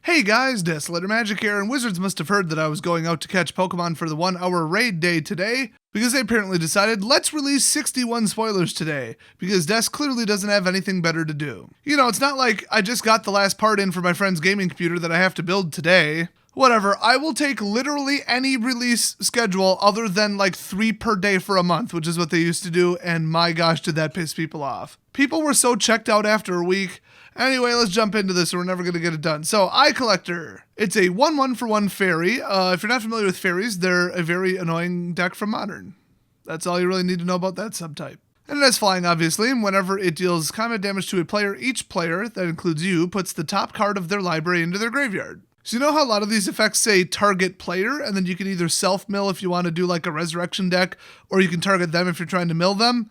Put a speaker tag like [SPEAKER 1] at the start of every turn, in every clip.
[SPEAKER 1] Hey guys, Desolator Magic here, and Wizards must have heard that I was going out to catch Pokemon for the 1 hour raid day today, because they apparently decided, let's release 61 spoilers today, because Des clearly doesn't have anything better to do. You know, it's not like I just got the last part in for my friend's gaming computer that I have to build today. Whatever, I will take literally any release schedule other than like 3 per day for a month, which is what they used to do, and my gosh, did that piss people off. People were so checked out after a week. Anyway, let's jump into this or we're never going to get it done. So, Eye Collector. It's a 1/1 for 1 fairy. If you're not familiar with fairies, they're a very annoying deck from Modern. That's all you really need to know about that subtype. And it has flying, obviously, and whenever it deals combat damage to a player, each player, that includes you, puts the top card of their library into their graveyard. So you know how a lot of these effects say target player, and then you can either self-mill if you want to do like a resurrection deck, or you can target them if you're trying to mill them?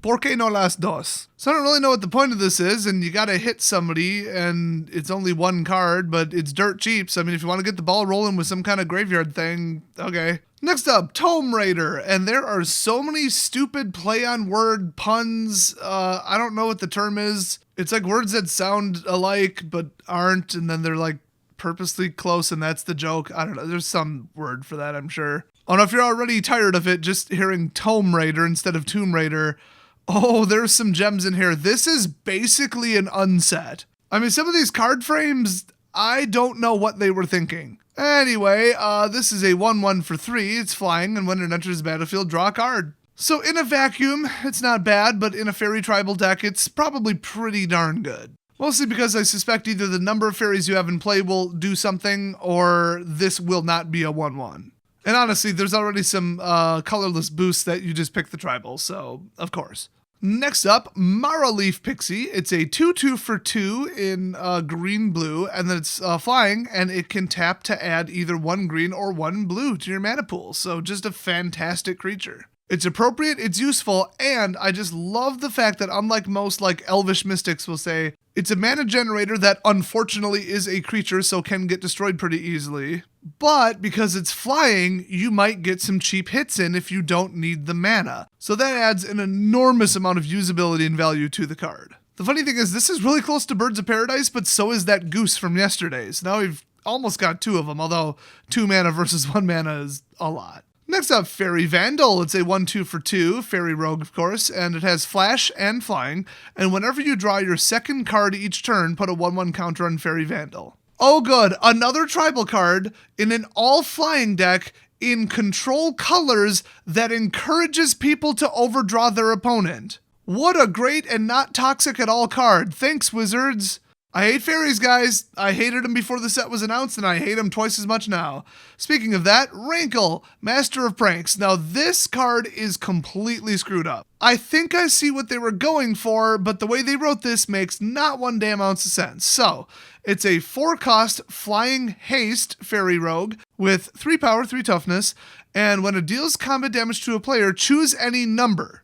[SPEAKER 1] ¿Por qué no las dos? So I don't really know what the point of this is, and you gotta hit somebody, and it's only 1 card, but it's dirt cheap, so I mean, if you want to get the ball rolling with some kind of graveyard thing, okay. Next up, Tome Raider, and there are so many stupid play-on-word puns, I don't know what the term is. It's like words that sound alike, but aren't, and then they're like purposely close, and that's the joke. I don't know, there's some word for that, I'm sure. Oh no, if you're already tired of it, just hearing Tome Raider instead of Tomb Raider, oh, there's some gems in here. This is basically an unset. I mean, some of these card frames, I don't know what they were thinking. Anyway, this is a 1/1 for 3. It's flying, and when it enters the battlefield, draw a card. So in a vacuum, it's not bad, but in a fairy tribal deck, it's probably pretty darn good. Mostly because I suspect either the number of fairies you have in play will do something, or this will not be a 1/1. And honestly, there's already some colorless boosts that you just pick the tribal, so of course. Next up, Maraleaf Pixie. It's a 2/2 for 2 in green-blue, and then it's flying, and it can tap to add either 1 green or 1 blue to your mana pool, so just a fantastic creature. It's appropriate, it's useful, and I just love the fact that unlike most like elvish mystics will say, it's a mana generator that unfortunately is a creature so can get destroyed pretty easily. But because it's flying, you might get some cheap hits in if you don't need the mana. So that adds an enormous amount of usability and value to the card. The funny thing is this is really close to Birds of Paradise, but so is that goose from yesterday. So now we've almost got 2 of them, although 2 mana versus 1 mana is a lot. Next up, Fairy Vandal. It's a 1/2 for 2, Fairy Rogue, of course, and it has flash and flying, and whenever you draw your second card each turn, put a 1/1 counter on Fairy Vandal. Oh good, another tribal card in an all-flying deck in control colors that encourages people to overdraw their opponent. What a great and not toxic at all card. Thanks, Wizards. I hate fairies, guys. I hated them before the set was announced, and I hate them twice as much now. Speaking of that, Rankle, Master of Pranks. Now, this card is completely screwed up. I think I see what they were going for, but the way they wrote this makes not 1 damn ounce of sense. So, it's a 4-cost Flying Haste Fairy Rogue with 3 power, 3 toughness, and when it deals combat damage to a player, choose any number.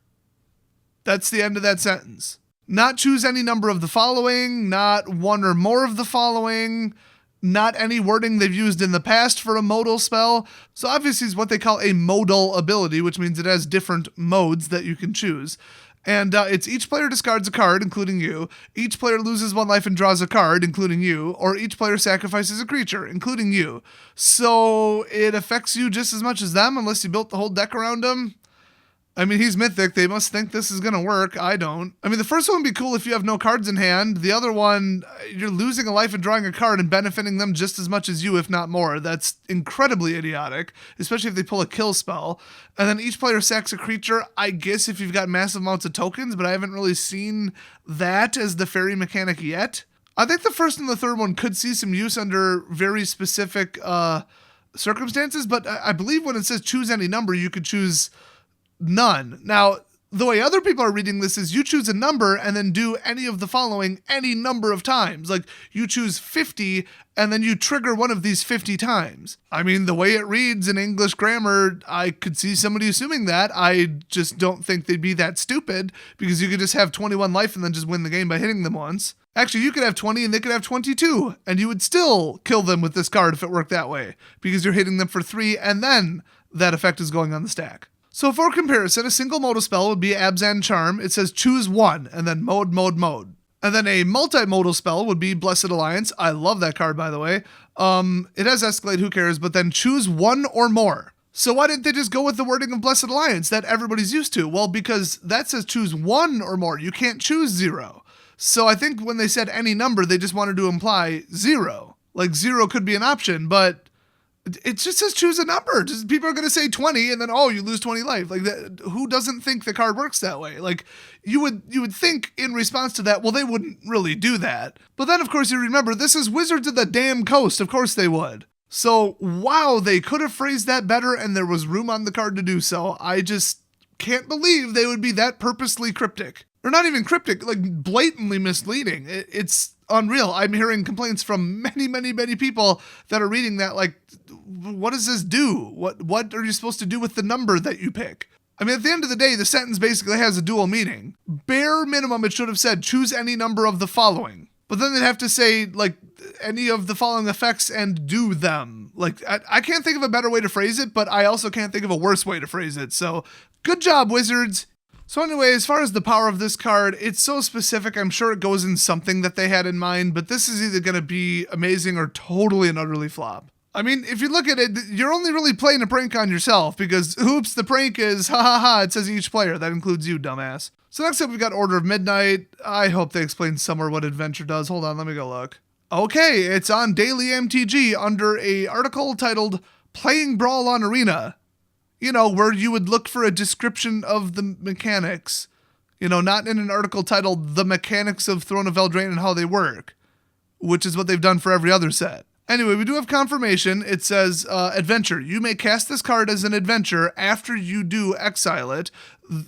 [SPEAKER 1] That's the end of that sentence. Not choose any number of the following, not 1 or more of the following, not any wording they've used in the past for a modal spell. So obviously it's what they call a modal ability, which means it has different modes that you can choose. And it's each player discards a card, including you, each player loses 1 life and draws a card, including you, or each player sacrifices a creature, including you. So it affects you just as much as them, unless you built the whole deck around them. I mean, he's mythic. They must think this is going to work. I don't. I mean, the first one would be cool if you have no cards in hand. The other one, you're losing a life and drawing a card and benefiting them just as much as you, if not more. That's incredibly idiotic, especially if they pull a kill spell. And then each player sacks a creature, I guess if you've got massive amounts of tokens, but I haven't really seen that as the fairy mechanic yet. I think the first and the third one could see some use under very specific circumstances, but I believe when it says choose any number, you could choose none. Now, the way other people are reading this is you choose a number and then do any of the following any number of times. Like you choose 50 and then you trigger one of these 50 times. I mean, the way it reads in English grammar, I could see somebody assuming that. I just don't think they'd be that stupid because you could just have 21 life and then just win the game by hitting them once. Actually, you could have 20 and they could have 22 and you would still kill them with this card if it worked that way because you're hitting them for 3 and then that effect is going on the stack. So for comparison, a single modal spell would be Abzan Charm. It says choose 1 and then mode. And then a multimodal spell would be Blessed Alliance. I love that card, by the way. It has Escalate, who cares, but then choose one or more. So why didn't they just go with the wording of Blessed Alliance that everybody's used to? Well, because that says choose one or more. You can't choose 0. So I think when they said any number, they just wanted to imply 0. Like 0 could be an option, but it just says choose a number. Just, people are going to say 20 and then, oh, you lose 20 life. Like, who doesn't think the card works that way? Like, you would think in response to that, well, they wouldn't really do that. But then, of course, you remember, this is Wizards of the damn Coast. Of course they would. So, wow, they could have phrased that better and there was room on the card to do so. I just can't believe they would be that purposely cryptic. Or not even cryptic, like blatantly misleading. It's unreal. I'm hearing complaints from many people that are reading that like, what does this do? What are you supposed to do with the number that you pick? I mean, at the end of the day, the sentence basically has a dual meaning. Bare minimum, it should have said, choose any number of the following. But then they'd have to say, like, any of the following effects and do them. Like, I can't think of a better way to phrase it, but I also can't think of a worse way to phrase it. So, good job, Wizards. So anyway, as far as the power of this card, it's so specific, I'm sure it goes in something that they had in mind, but this is either going to be amazing or totally and utterly flop. I mean, if you look at it, you're only really playing a prank on yourself, because oops, the prank is, ha ha ha, it says each player. That includes you, dumbass. So next up, we've got Order of Midnight. I hope they explain somewhere what Adventure does. Hold on, let me go look. Okay, it's on Daily MTG under a article titled Playing Brawl on Arena. You know, where you would look for a description of the mechanics. You know, not in an article titled The Mechanics of Throne of Eldraine and How They Work, which is what they've done for every other set. Anyway, we do have confirmation. It says, Adventure. You may cast this card as an adventure after you do exile it.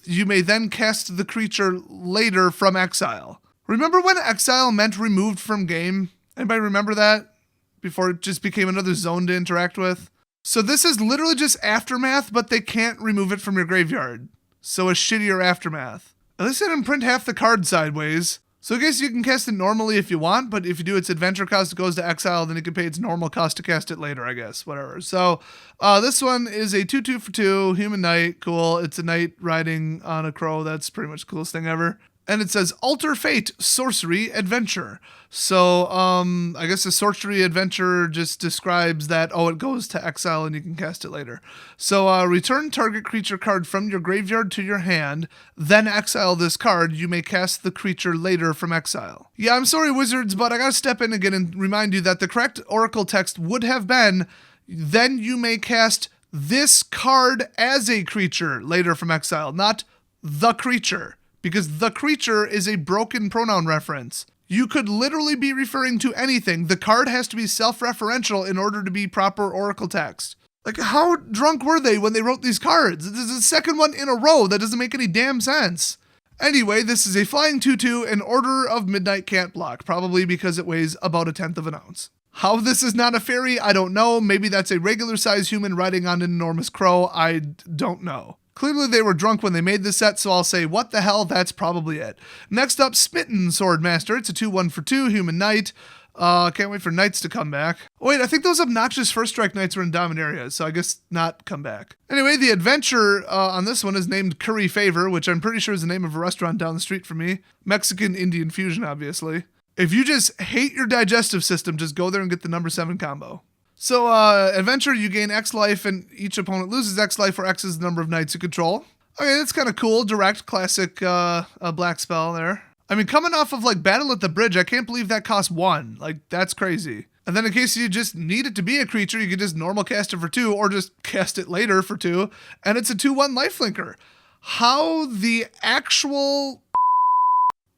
[SPEAKER 1] You may then cast the creature later from exile. Remember when exile meant removed from game? Anybody remember that? Before it just became another zone to interact with? So this is literally just Aftermath, but they can't remove it from your graveyard. So a shittier Aftermath. At least they didn't print half the card sideways. So I guess you can cast it normally if you want, but if you do its adventure cost, it goes to exile, then you can pay its normal cost to cast it later, I guess. Whatever. So this one is a 2/2 for 2, Human Knight. Cool. It's a knight riding on a crow. That's pretty much the coolest thing ever. And it says Alter Fate Sorcery Adventure. So I guess the Sorcery Adventure just describes that, oh, it goes to exile and you can cast it later. So return target creature card from your graveyard to your hand, then exile this card. You may cast the creature later from exile. Yeah, I'm sorry, Wizards, but I gotta step in again and remind you that the correct Oracle text would have been, then you may cast this card as a creature later from exile, not the creature. Because the creature is a broken pronoun reference. You could literally be referring to anything. The card has to be self-referential in order to be proper Oracle text. Like, how drunk were they when they wrote these cards? This is the second one in a row. That doesn't make any damn sense. Anyway, this is a flying 2/2, and Order of Midnight can't block, probably because it weighs about 1/10 of an ounce. How this is not a fairy, I don't know. Maybe that's a regular-sized human riding on an enormous crow. I don't know. Clearly they were drunk when they made this set, so I'll say, what the hell, that's probably it. Next up, Smitten Swordmaster. It's a 2/1 for 2, Human Knight. Can't wait for Knights to come back. Oh, wait, I think those obnoxious first strike Knights were in dominant areas, so I guess not come back. Anyway, the adventure on this one is named Curry Favor, which I'm pretty sure is the name of a restaurant down the street from me. Mexican Indian fusion, obviously. If you just hate your digestive system, just go there and get the number 7 combo. So, adventure, you gain X life, and each opponent loses X life, where X is the number of knights you control. Okay, that's kind of cool. Direct, classic black spell there. I mean, coming off of, like, Battle at the Bridge, I can't believe that costs 1. Like, that's crazy. And then in case you just need it to be a creature, you could just normal cast it for 2, or just cast it later for 2, and it's a 2/1 lifelinker. How the actual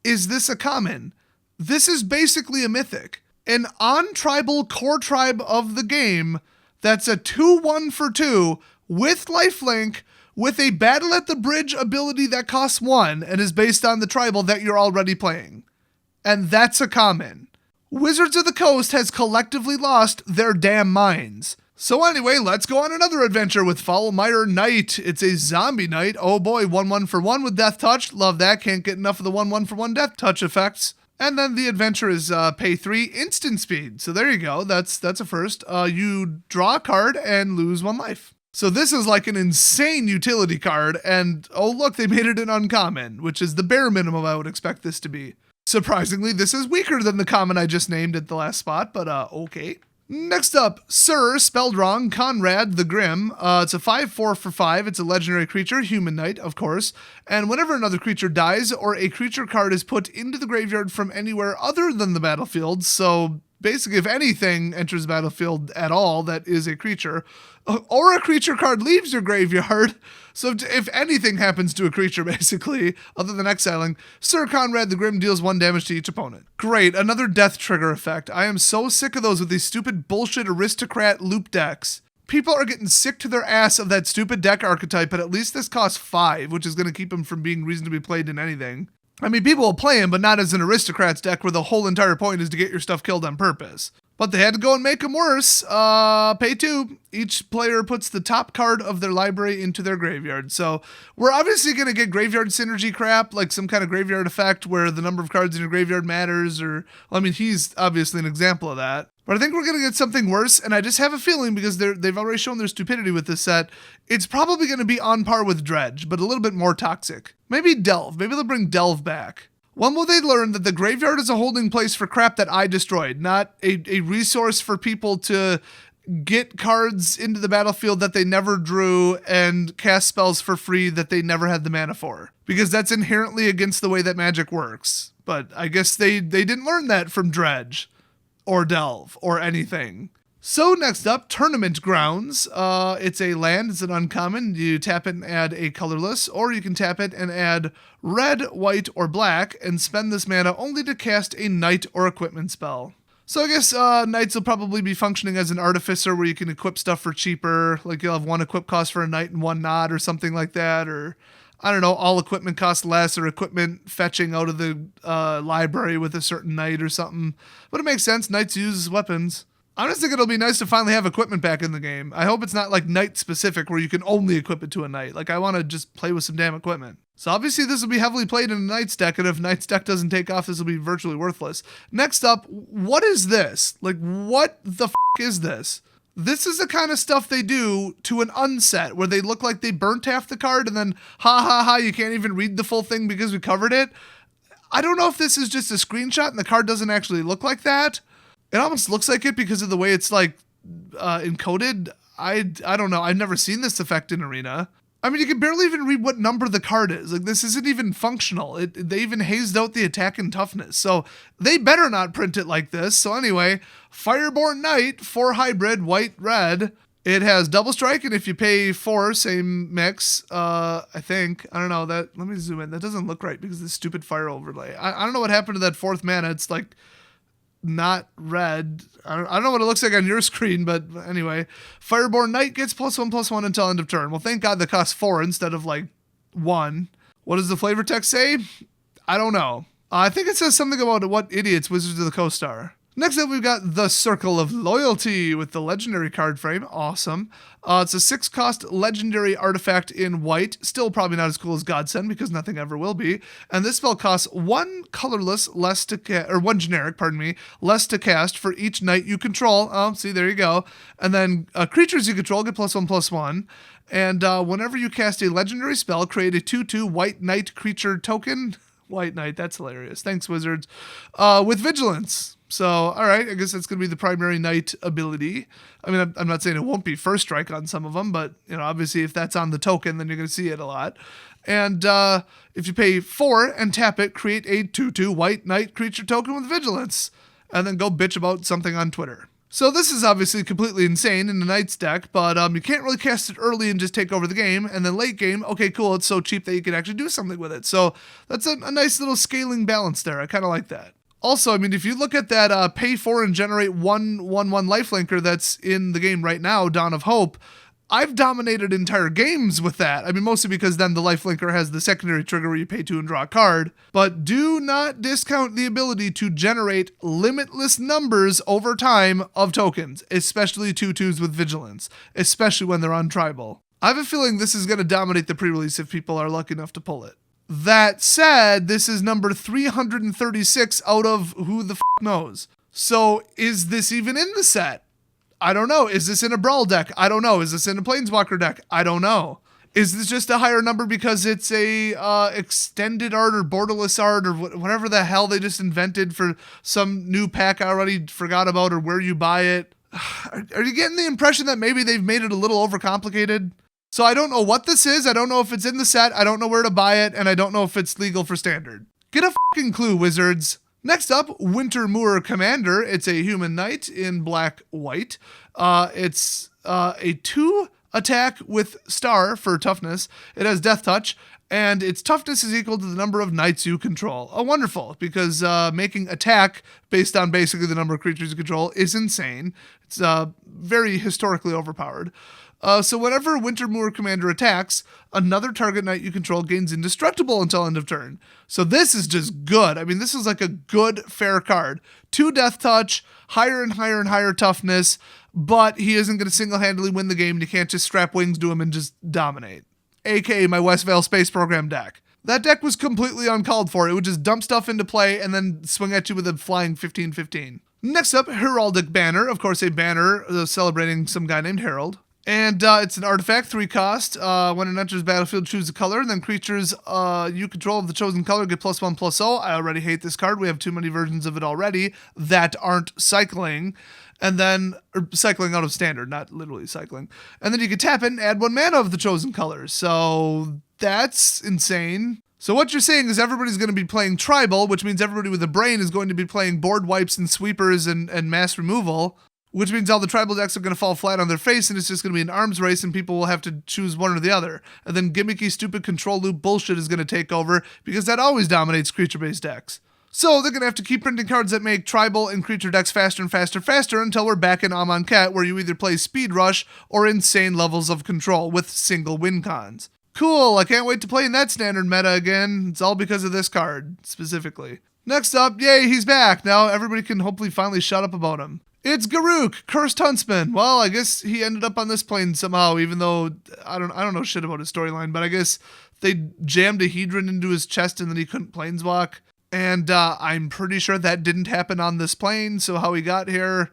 [SPEAKER 1] is this a common? This is basically a mythic. An on-tribal core tribe of the game that's a 2/1 for 2 with lifelink with a Battle at the Bridge ability that costs 1 and is based on the tribal that you're already playing. And that's a common. Wizards of the Coast has collectively lost their damn minds. So anyway, let's go on another adventure with Foulmire Knight. It's a zombie knight. Oh boy, 1/1 for 1 with Death Touch. Love that. Can't get enough of the 1/1 for 1 Death Touch effects. And then the adventure is pay 3 instant speed. So there you go. That's a first. You draw a card and lose 1 life. So this is like an insane utility card. And oh look, they made it an uncommon, which is the bare minimum I would expect this to be. Surprisingly, this is weaker than the common I just named at the last spot, but okay. Next up, Sir, spelled wrong, Conrad the Grim. It's a 5/4 for 5. It's a legendary creature, human knight, of course. And whenever another creature dies or a creature card is put into the graveyard from anywhere other than the battlefield, so basically if anything enters the battlefield at all that is a creature, or a creature card leaves your graveyard, so if anything happens to a creature, basically, other than exiling, Sir Conrad the Grim deals 1 damage to each opponent. Great, another death trigger effect. I am so sick of those with these stupid bullshit aristocrat loop decks. People are getting sick to their ass of that stupid deck archetype, but at least this costs 5, which is going to keep them from being reasonably played in anything. I mean, people will play him, but not as an aristocrat's deck where the whole entire point is to get your stuff killed on purpose. But they had to go and make them worse. Pay 2. Each player puts the top card of their library into their graveyard. So we're obviously going to get graveyard synergy crap, like some kind of graveyard effect where the number of cards in your graveyard matters, or, well, I mean, he's obviously an example of that. But I think we're going to get something worse, and I just have a feeling, because they've already shown their stupidity with this set, it's probably going to be on par with Dredge, but a little bit more toxic. Maybe Delve. Maybe they'll bring Delve back. When will they learn that the graveyard is a holding place for crap that I destroyed, not a resource for people to get cards into the battlefield that they never drew and cast spells for free that they never had the mana for? Because that's inherently against the way that Magic works. But I guess they didn't learn that from Dredge or Delve or anything. So next up, Tournament Grounds. It's a land, it's an uncommon. You tap it and add a colorless, or you can tap it and add red, white, or black, and spend this mana only to cast a knight or equipment spell. So I guess knights will probably be functioning as an artificer where you can equip stuff for cheaper, like you'll have 1 equip cost for a knight and 1 not, or something like that, or I don't know, all equipment costs less, or equipment fetching out of the library with a certain knight or something. But it makes sense, knights use weapons. I just think it'll be nice to finally have equipment back in the game. I hope it's not like knight specific where you can only equip it to a knight. Like I want to just play with some damn equipment. So obviously this will be heavily played in a knight's deck, and if knight's deck doesn't take off, this will be virtually worthless. Next up, what is this? Like what the f*** is this? This is the kind of stuff they do to an unset where they look like they burnt half the card and then you can't even read the full thing because we covered it. I don't know if this is just a screenshot and the card doesn't actually look like that. It almost looks like it because of the way it's like encoded. I don't know. I've never seen this effect in Arena. I mean, you can barely even read what number the card is. Like this isn't even functional. They even hazed out the attack and toughness. So they better not print it like this. So anyway, Fireborn Knight, 4 hybrid, white, red. It has double strike, and if you pay 4, same mix, I think. I don't know. Let me zoom in. That doesn't look right because of the stupid fire overlay. I don't know what happened to that 4th mana. It's like not red. I don't know what it looks like on your screen, but anyway. Fireborn Knight gets +1/+1 until end of turn. Well, thank God that costs 4 instead of like 1. What does the flavor text say? I don't know. I think it says something about what idiots Wizards of the Coast are. Next up, we've got the Circle of Loyalty with the legendary card frame. Awesome. It's a 6-cost legendary artifact in white. Still probably not as cool as Godsend because nothing ever will be. And this spell costs 1 colorless less to or 1 generic, less to cast for each knight you control. Oh, see, there you go. And then creatures you control get +1/+1. And whenever you cast a legendary spell, create a 2/2 white knight creature token. White knight, that's hilarious. Thanks, Wizards. With vigilance. So, all right, I guess that's going to be the primary knight ability. I mean, I'm not saying it won't be first strike on some of them, but, you know, obviously if that's on the token, then you're going to see it a lot. And if you pay 4 and tap it, create a 2/2 white knight creature token with vigilance, and then go bitch about something on Twitter. So this is obviously completely insane in the Knight's deck, but you can't really cast it early and just take over the game, and then late game, okay, cool, it's so cheap that you can actually do something with it. So that's a nice little scaling balance there. I kind of like that. Also, I mean, if you look at that pay 4 and generate 1/1/1 lifelinker that's in the game right now, Dawn of Hope, I've dominated entire games with that. I mean, mostly because then the lifelinker has the secondary trigger where you pay 2 and draw a card. But do not discount the ability to generate limitless numbers over time of tokens, especially 2/2s with vigilance, especially when they're on tribal. I have a feeling this is going to dominate the pre-release if people are lucky enough to pull it. That said, this is number 336 out of who the f*** knows. So is this even in the set? I don't know. Is this in a Brawl deck? I don't know. Is this in a Planeswalker deck? I don't know. Is this just a higher number because it's a extended art or borderless art or whatever the hell they just invented for some new pack I already forgot about or where you buy it? Are you getting the impression that maybe they've made it a little overcomplicated? So I don't know what this is. I don't know if it's in the set. I don't know where to buy it. And I don't know if it's legal for standard. Get a fucking clue, Wizards. Next up, Wintermore Commander. It's a human knight in black-white. It's a 2 attack with star for toughness. It has death touch, and its toughness is equal to the number of knights you control. Oh, wonderful, because making attack based on basically the number of creatures you control is insane. It's very historically overpowered. So whenever Wintermore Commander attacks, another target knight you control gains indestructible until end of turn. So this is just good. I mean, this is like a good, fair card. 2 death touch, higher and higher and higher toughness, but he isn't going to single-handedly win the game, and you can't just strap wings to him and just dominate. AKA my Westvale Space Program deck. That deck was completely uncalled for. It would just dump stuff into play and then swing at you with a flying 15-15. Next up, Heraldic Banner. Of course, a banner celebrating some guy named Harold. And it's an artifact, 3 cost. When it enters battlefield, choose a color, and then creatures you control of the chosen color get +1/+0. I already hate this card. We have too many versions of it already that aren't cycling. And then, or cycling out of standard, not literally cycling. And then you can tap it and add 1 mana of the chosen color. So that's insane. So what you're saying is everybody's going to be playing tribal, which means everybody with a brain is going to be playing board wipes and sweepers and mass removal. Which means all the tribal decks are going to fall flat on their face, and it's just going to be an arms race, and people will have to choose one or the other. And then gimmicky, stupid control loop bullshit is going to take over, because that always dominates creature-based decks. So they're going to have to keep printing cards that make tribal and creature decks faster and faster until we're back in Amonkhet, where you either play Speed Rush or insane levels of control with single win cons. Cool, I can't wait to play in that standard meta again. It's all because of this card, specifically. Next up, yay, he's back. Now everybody can hopefully finally shut up about him. It's Garruk, Cursed Huntsman. Well, I guess he ended up on this plane somehow, even though I don't know shit about his storyline, but I guess they jammed a Hedron into his chest and then he couldn't planeswalk. And I'm pretty sure that didn't happen on this plane, so how he got here,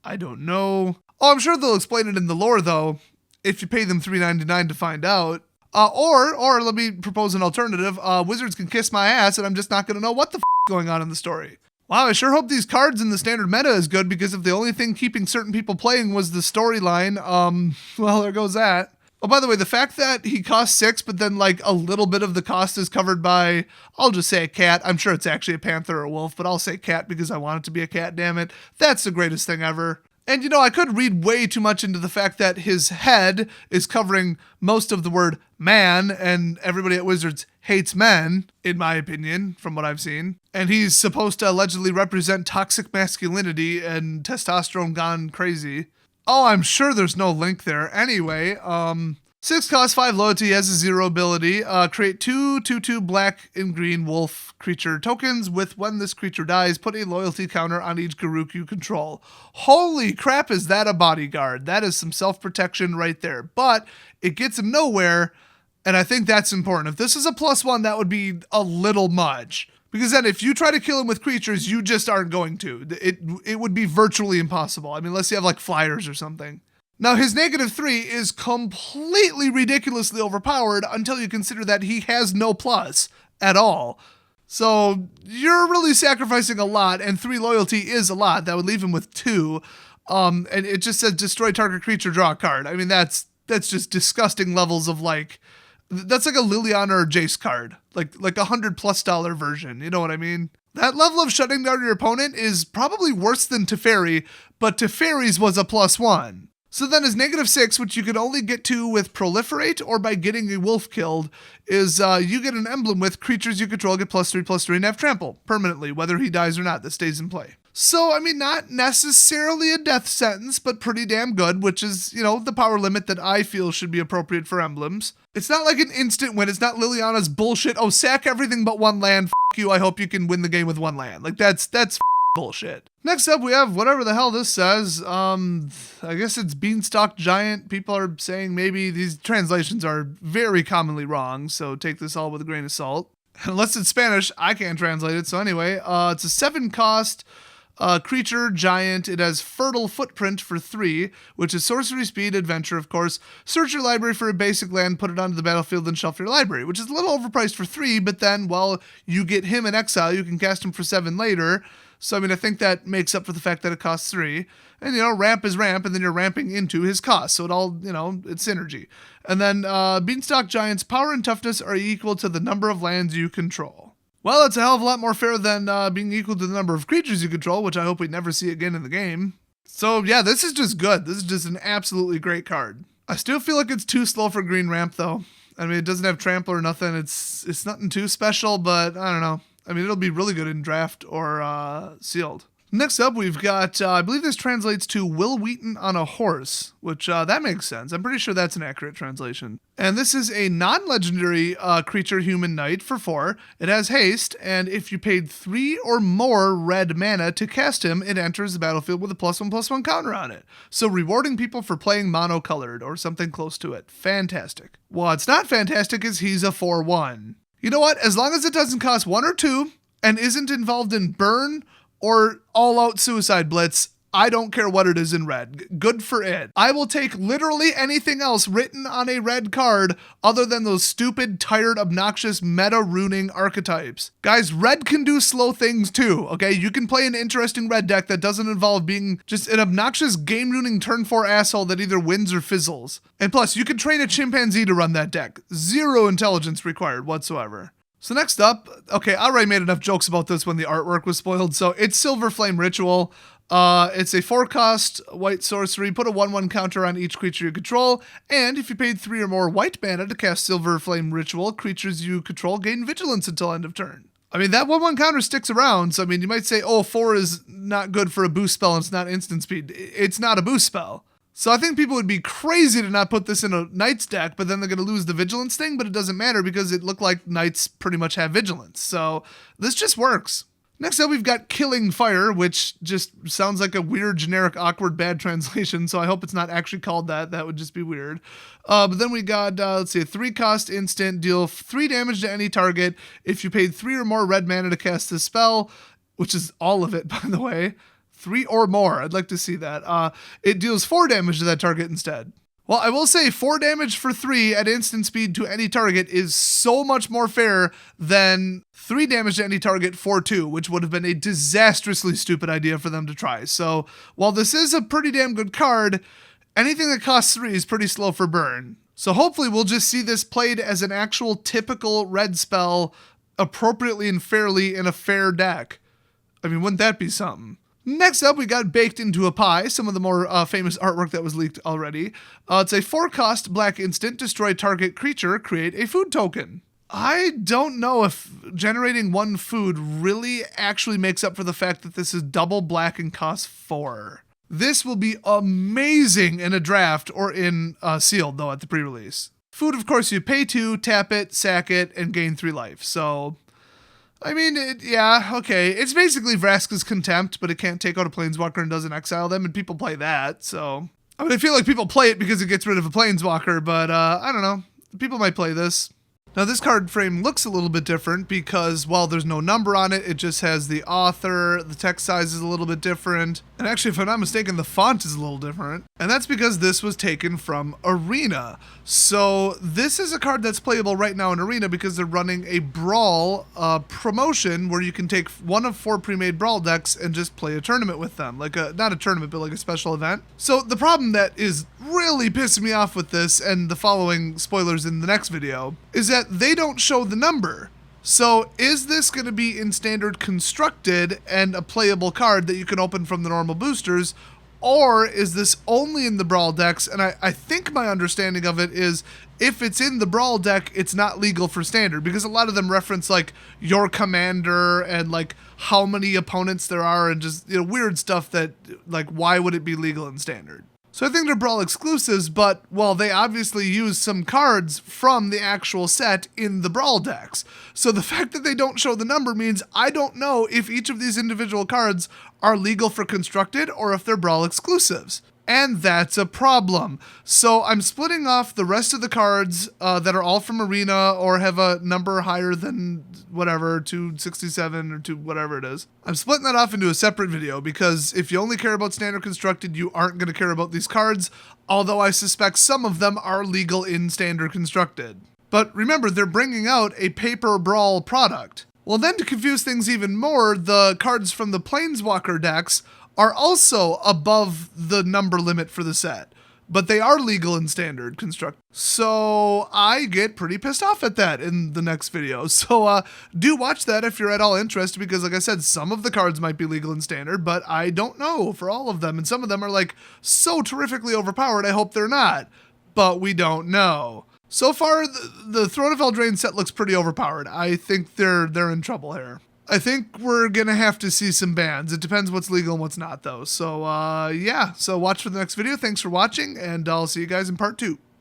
[SPEAKER 1] I don't know. Oh, I'm sure they'll explain it in the lore, though, if you pay them $3.99 to find out. Or let me propose an alternative. Wizards can kiss my ass, and I'm just not going to know what the f*** is going on in the story. Wow, I sure hope these cards in the standard meta is good, because if the only thing keeping certain people playing was the storyline, well, there goes that. Oh, by the way, the fact that he costs 6, but then like a little bit of the cost is covered by, I'll just say a cat. I'm sure it's actually a panther or a wolf, but I'll say cat because I want it to be a cat, damn it. That's the greatest thing ever. And you know, I could read way too much into the fact that his head is covering most of the word man, and everybody at Wizards hates men, in my opinion, from what I've seen. And he's supposed to allegedly represent toxic masculinity and testosterone gone crazy. Oh, I'm sure there's no link there. Anyway, 6 cost, 5 loyalty, has a 0 ability. Create 2/2/2 black and green wolf creature tokens with when this creature dies, put a loyalty counter on each Garruk you control. Holy crap, is that a bodyguard? That is some self-protection right there. But it gets him nowhere, and I think that's important. If this is a +1, that would be a little much. Because then if you try to kill him with creatures, you just aren't going to. It would be virtually impossible. I mean, unless you have like flyers or something. Now, his -3 is completely ridiculously overpowered until you consider that he has no plus at all. So you're really sacrificing a lot, and 3 loyalty is a lot. That would leave him with 2. And it just says destroy target creature, draw a card. I mean, that's just disgusting levels of like, that's like a Liliana or Jace card, like $100+ version. You know what I mean? That level of shutting down your opponent is probably worse than Teferi, but Teferi's was a +1. So then his -6, which you can only get to with Proliferate or by getting a wolf killed, is you get an emblem with creatures you control get +3/+3 and have trample permanently, whether he dies or not. That stays in play. So, I mean, not necessarily a death sentence, but pretty damn good, which is, you know, the power limit that I feel should be appropriate for emblems. It's not like an instant win. It's not Liliana's bullshit. Oh, sack everything but 1 land. F you. I hope you can win the game with 1 land. Like, that's bullshit. Next up, we have whatever the hell this says. I guess it's Beanstalk Giant. People are saying maybe these translations are very commonly wrong, so take this all with a grain of salt. Unless it's Spanish, I can't translate it. So anyway, it's a 7 cost, Creature, giant. It has Fertile Footprint for 3, which is sorcery, speed, adventure, of course. Search your library for a basic land, put it onto the battlefield, and shuffle your library, which is a little overpriced for 3, but then, well, you get him in exile. You can cast him for 7 later. So, I mean, I think that makes up for the fact that it costs 3. And, ramp is ramp, and then you're ramping into his cost. So it all, it's synergy. And then Beanstalk Giant's power and toughness are equal to the number of lands you control. Well, it's a hell of a lot more fair than being equal to the number of creatures you control, which I hope we never see again in the game. So, yeah, this is just good. This is just an absolutely great card. I still feel like it's too slow for green ramp, though. I mean, it doesn't have trample or nothing. It's nothing too special, but I don't know. I mean, it'll be really good in draft or sealed. Next up, we've got, I believe this translates to Will Wheaton on a horse, which that makes sense. I'm pretty sure that's an accurate translation. And this is a non-legendary creature human knight for 4. It has haste, and if you paid 3 or more red mana to cast him, it enters the battlefield with a +1/+1 counter on it. So rewarding people for playing mono-colored or something close to it. Fantastic. What's not fantastic is he's a 4/1. You know what? As long as it doesn't cost 1 or 2 and isn't involved in burn or all-out suicide blitz, I don't care what it is in red. Good for it. I will take literally anything else written on a red card other than those stupid, tired, obnoxious, meta-ruining archetypes. Guys, red can do slow things too, okay? You can play an interesting red deck that doesn't involve being just an obnoxious, game-ruining turn 4 asshole that either wins or fizzles. And plus, you can train a chimpanzee to run that deck. 0 intelligence required whatsoever. So next up, okay, I already made enough jokes about this when the artwork was spoiled, so it's Silver Flame Ritual. It's a 4-cost white sorcery, put a 1/1 counter on each creature you control, and if you paid 3 or more white mana to cast Silver Flame Ritual, creatures you control gain vigilance until end of turn. I mean, that 1/1 counter sticks around, so I mean, you might say, oh, 4 is not good for a boost spell and it's not instant speed. It's not a boost spell. So I think people would be crazy to not put this in a Knights deck, but then they're going to lose the Vigilance thing, but it doesn't matter because it looked like Knights pretty much have Vigilance. So this just works. Next up, we've got Killing Fire, which just sounds like a weird, generic, awkward, bad translation, so I hope it's not actually called that. That would just be weird. But then we got, let's see, a 3-cost instant, deal 3 damage to any target if you paid 3 or more red mana to cast this spell, which is all of it, by the way. 3 or more. I'd like to see that. It deals 4 damage to that target instead. Well, I will say 4 damage for 3 at instant speed to any target is so much more fair than 3 damage to any target for 2, which would have been a disastrously stupid idea for them to try. So while this is a pretty damn good card, anything that costs 3 is pretty slow for burn. So hopefully we'll just see this played as an actual typical red spell appropriately and fairly in a fair deck. I mean, wouldn't that be something? Next up, we got Baked Into a Pie, some of the more famous artwork that was leaked already. It's a 4-cost black instant, destroy target creature, create a food token. I don't know if generating 1 food really actually makes up for the fact that this is double black and costs 4. This will be amazing in a draft or in sealed, though, at the pre-release. Food, of course, you pay 2, tap it, sack it, and gain 3 life, so... I mean, yeah, okay. It's basically Vraska's Contempt, but it can't take out a Planeswalker and doesn't exile them, and people play that, so... I mean, I feel like people play it because it gets rid of a Planeswalker, but, I don't know. People might play this. Now, this card frame looks a little bit different because, well, there's no number on it. It just has the author. The text size is a little bit different. And actually, if I'm not mistaken, the font is a little different. And that's because this was taken from Arena. So this is a card that's playable right now in Arena because they're running a Brawl promotion where you can take 1 of 4 pre-made Brawl decks and just play a tournament with them. Like not a tournament, but like a special event. So the problem that is really pissing me off with this, and the following spoilers in the next video, is that they don't show the number. So is this going to be in standard constructed and a playable card that you can open from the normal boosters, or is this only in the Brawl decks? And I think my understanding of it is if it's in the Brawl deck, it's not legal for standard, because a lot of them reference like your commander and like how many opponents there are and just, you know, weird stuff that like, why would it be legal in standard? So I think they're Brawl exclusives, but, well, they obviously use some cards from the actual set in the Brawl decks. So the fact that they don't show the number means I don't know if each of these individual cards are legal for constructed or if they're Brawl exclusives. and that's a problem. So I'm splitting off the rest of the cards that are all from Arena or have a number higher than whatever, 267 or 2 whatever it is. I'm splitting that off into a separate video because if you only care about Standard Constructed, you aren't going to care about these cards, although I suspect some of them are legal in Standard Constructed. But remember, they're bringing out a paper brawl product. Well, then to confuse things even more, the cards from the Planeswalker decks are also above the number limit for the set, but they are legal in Standard Construct. So I get pretty pissed off at that in the next video. So do watch that if you're at all interested, because like I said, some of the cards might be legal in Standard, but I don't know for all of them. And some of them are like so terrifically overpowered, I hope they're not, but we don't know. So far, the Throne of Eldraine set looks pretty overpowered. I think they're in trouble here. I think we're going to have to see some bans. It depends what's legal and what's not, though. So, yeah. So watch for the next video. Thanks for watching, and I'll see you guys in part 2.